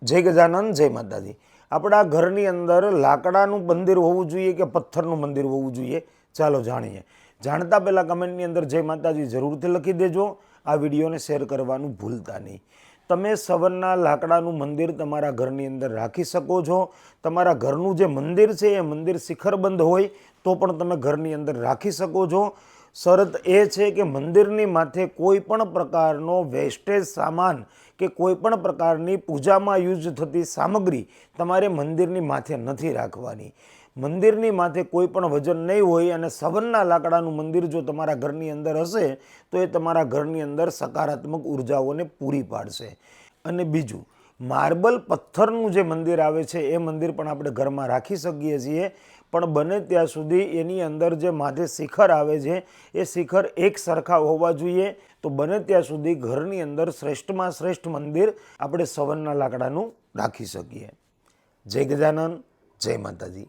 જય ગજાનન, જય માતાજી। આપણા ઘરની અંદર લાકડાનું મંદિર હોવું જોઈએ કે પથ્થરનું મંદિર હોવું જોઈએ? ચાલો જાણીએ। જાણતા પહેલાં કમેન્ટની અંદર જય માતાજી જરૂરથી લખી દેજો। આ વિડીયોને શેર કરવાનું ભૂલતા નહીં। તમે સવરના લાકડાનું મંદિર તમારા ઘરની અંદર રાખી શકો છો। તમારા ઘરનું જે મંદિર છે એ મંદિર શિખરબંધ હોય તો પણ તમે ઘરની અંદર રાખી શકો છો। શરત એ છે કે મંદિરની માથે કોઈ પણ પ્રકારનો વેસ્ટેજ સામાન કે કોઈ પણ પ્રકારની પૂજામાં યુઝ થતી સામગ્રી તમારે મંદિરની માથે નથી રાખવાની। મંદિરની માથે કોઈ પણ વજન નહીં હોય અને સવનના લાકડાનું મંદિર જો તમારા ઘરની અંદર હશે તો એ તમારા ઘરની અંદર સકારાત્મક ઉર્જાઓને પૂરી પાડશે। અને બીજું, માર્બલ પથ્થરનું જે મંદિર આવે છે એ મંદિર પણ આપણે ઘરમાં રાખી શકીએ છીએ, પણ બને ત્યાં સુધી એની અંદર જે માથે શિખર આવે છે એ શિખર એક સરખા હોવા જોઈએ। તો બને ત્યાં સુધી ઘરની અંદર શ્રેષ્ઠમાં શ્રેષ્ઠ મંદિર આપણે સવનના લાકડાનું રાખી શકીએ। જય ગજાનન, જય માતાજી।